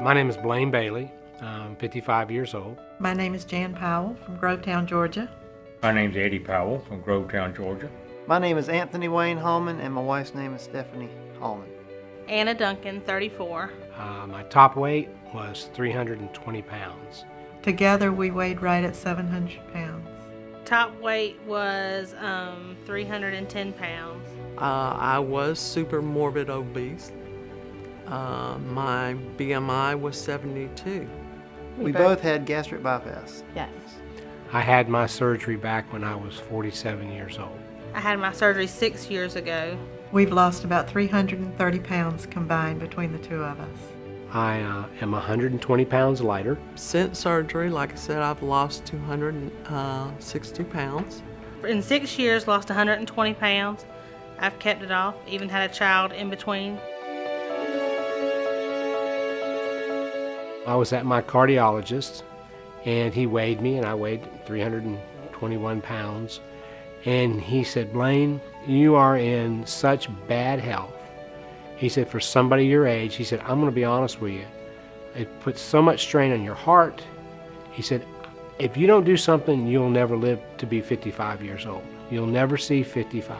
My name is Blaine Bailey. I'm 55 years old. My name is Jan Powell from Grovetown, Georgia. My name's Eddie Powell from Grovetown, Georgia. My name is Anthony Wayne Hallman, and my wife's name is Stephanie Hallman. Anna Duncan, 34. My top weight was 320 pounds. Together we weighed right at 700 pounds. Top weight was 310 pounds. I was super morbid obese. My BMI was 72. We both had gastric bypass. Yes. I had my surgery back when I was 47 years old. I had my surgery 6 years ago. We've lost about 330 pounds combined between the two of us. I am 120 pounds lighter. Since surgery, like I said, I've lost 260 pounds. In 6 years, lost 120 pounds. I've kept it off, even had a child in between. I was at my cardiologist, and he weighed me, and I weighed 321 pounds. And he said, "Blaine, you are in such bad health." He said, "For somebody your age," he said, "I'm going to be honest with you. It puts so much strain on your heart." He said, "If you don't do something, you'll never live to be 55 years old. You'll never see 55.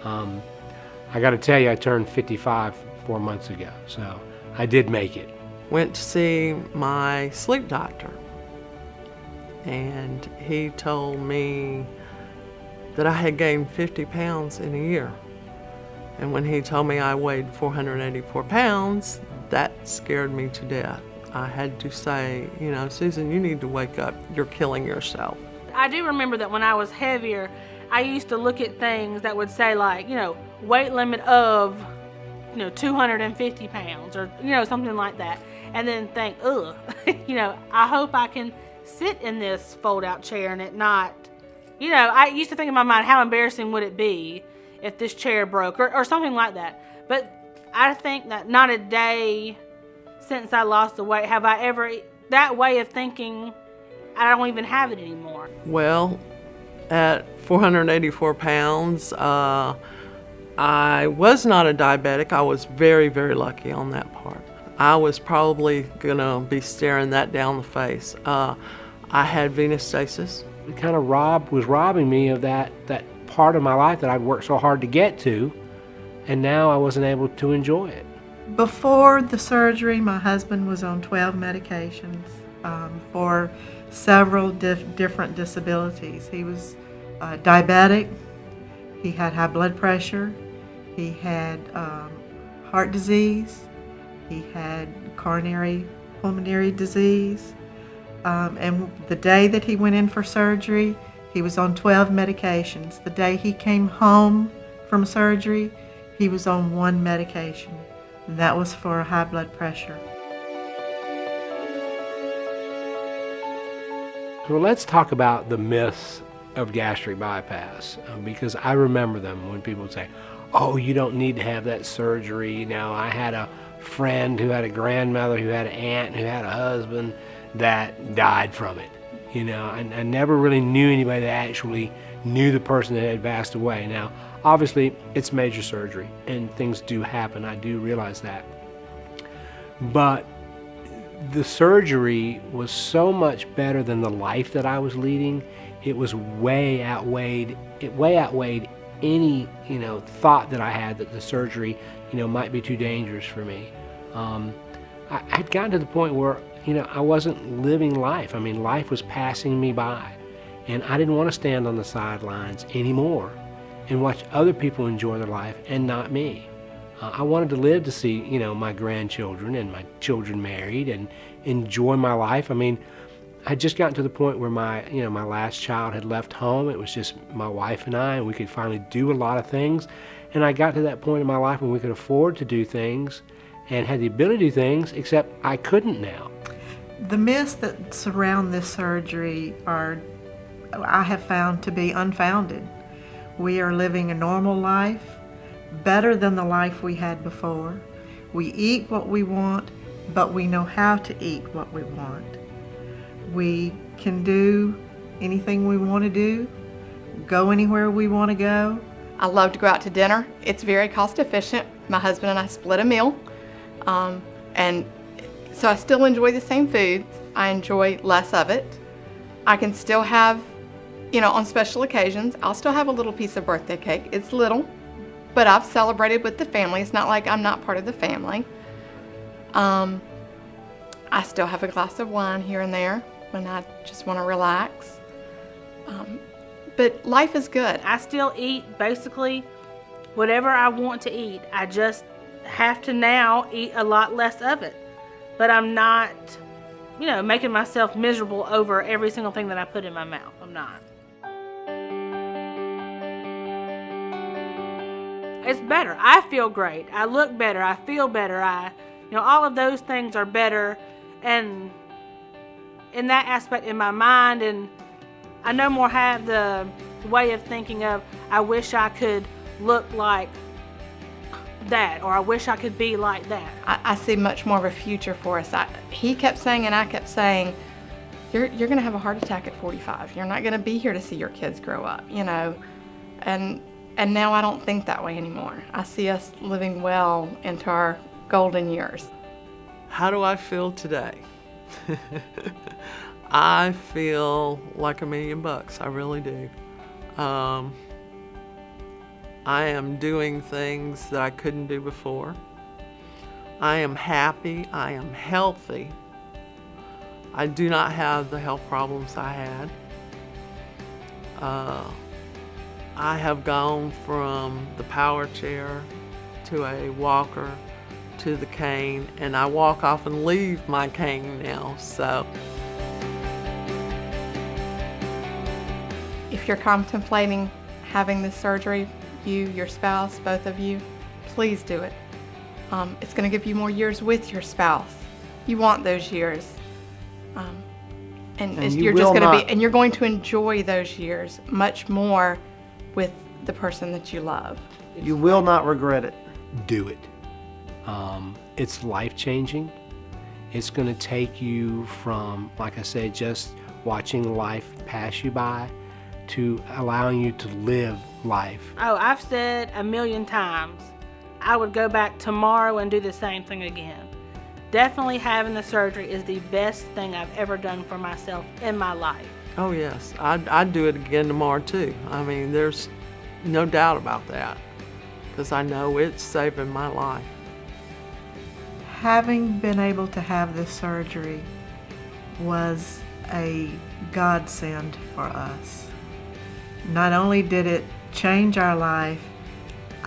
I got to tell you, I turned 55 4 months ago, so I did make it. Went to see my sleep doctor, and he told me that I had gained 50 pounds in a year. And when he told me I weighed 484 pounds, that scared me to death. I had to say, "Susan, you need to wake up. You're killing yourself." I do remember that when I was heavier, I used to look at things that would say like, weight limit of, 250 pounds or, something like that. And then think, ugh, I hope I can sit in this fold-out chair and it not, I used to think in my mind, how embarrassing would it be if this chair broke or something like that. But I think that not a day since I lost the weight have I ever, that way of thinking, I don't even have it anymore. Well, at 484 pounds, I was not a diabetic. I was very, very lucky on that part. I was probably gonna be staring that down the face. I had venous stasis. It kind of was robbing me of that part of my life that I'd worked so hard to get to, and now I wasn't able to enjoy it. Before the surgery, my husband was on 12 medications for several different disabilities. He was diabetic, he had high blood pressure, he had heart disease, he had coronary pulmonary disease, and the day that he went in for surgery, he was on 12 medications. The day he came home from surgery, he was on one medication, and that was for high blood pressure. So let's talk about the myths of gastric bypass, because I remember them when people would say, "Oh, you don't need to have that surgery." I had a friend who had a grandmother, who had an aunt, who had a husband that died from it. I never really knew anybody that actually knew the person that had passed away. Now, obviously, it's major surgery, and things do happen. I do realize that. But the surgery was so much better than the life that I was leading. It was way outweighed any, thought that I had that the surgery, might be too dangerous for me. I had gotten to the point where, I wasn't living life. Life was passing me by, and I didn't want to stand on the sidelines anymore and watch other people enjoy their life and not me. I wanted to live to see, my grandchildren and my children married and enjoy my life. I'd just gotten to the point where my last child had left home. It was just my wife and I, and we could finally do a lot of things. And I got to that point in my life when we could afford to do things and had the ability to do things, except I couldn't now. The myths that surround this surgery I have found to be unfounded. We are living a normal life, better than the life we had before. We eat what we want, but we know how to eat what we want. We can do anything we want to do, go anywhere we want to go. I love to go out to dinner. It's very cost efficient. My husband and I split a meal, and So I still enjoy the same foods. I enjoy less of it. I can still have, on special occasions, I'll still have a little piece of birthday cake. It's little, but I've celebrated with the family. It's not like I'm not part of the family. I still have a glass of wine here and there when I just want to relax. But life is good. I still eat basically whatever I want to eat. I just have to now eat a lot less of it. But I'm not, making myself miserable over every single thing that I put in my mouth. I'm not. It's better. I feel great. I look better. I feel better. All of those things are better. And in that aspect in my mind, and I no more have the way of thinking of, I wish I could look like that, or I wish I could be like that. I see much more of a future for us. He kept saying, and I kept saying, you're going to have a heart attack at 45. You're not going to be here to see your kids grow up, And now I don't think that way anymore. I see us living well into our golden years. How do I feel today? I feel like $1 million. I really do. I am doing things that I couldn't do before. I am happy. I am healthy. I do not have the health problems I had. I have gone from the power chair to a walker to the cane, and I walk off and leave my cane now, so. If you're contemplating having this surgery, you, your spouse, both of you, please do it. It's going to give you more years with your spouse. You want those years. You're going to enjoy those years much more with the person that you love. You will not regret it. Do it. It's life-changing. It's going to take you from, like I said, just watching life pass you by to allowing you to live life. Oh, I've said 1,000,000 times, I would go back tomorrow and do the same thing again. Definitely having the surgery is the best thing I've ever done for myself in my life. Oh yes, I'd do it again tomorrow too. I mean, there's no doubt about that, because I know it's saving my life. Having been able to have this surgery was a godsend for us. Not only did it change our life,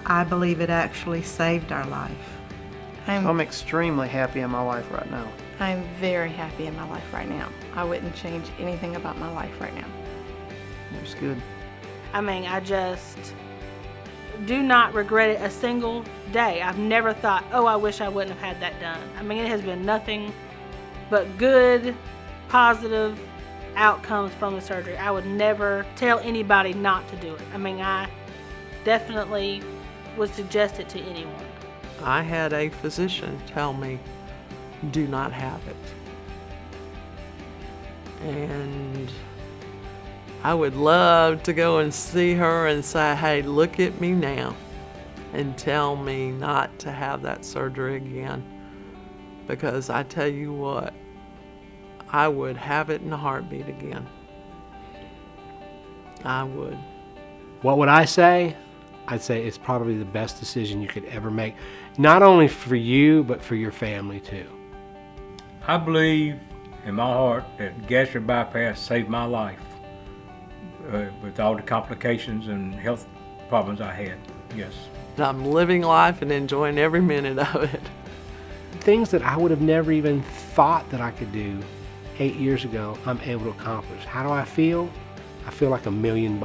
I believe it actually saved our life. I'm extremely happy in my life right now. I'm very happy in my life right now. I wouldn't change anything about my life right now. It's good. I just do not regret it a single day. I've never thought, oh, I wish I wouldn't have had that done. It has been nothing but good, positive outcomes from the surgery. I would never tell anybody not to do it. I definitely would suggest it to anyone. I had a physician tell me, do not have it. And I would love to go and see her and say, hey, look at me now, and tell me not to have that surgery again. Because I tell you what, I would have it in a heartbeat again. I would. What would I say? I'd say it's probably the best decision you could ever make, not only for you, but for your family too. I believe in my heart that gastric bypass saved my life with all the complications and health problems I had, yes. I'm living life and enjoying every minute of it. Things that I would have never even thought that I could do 8 years ago, I'm able to accomplish. How do I feel? I feel like $1 million.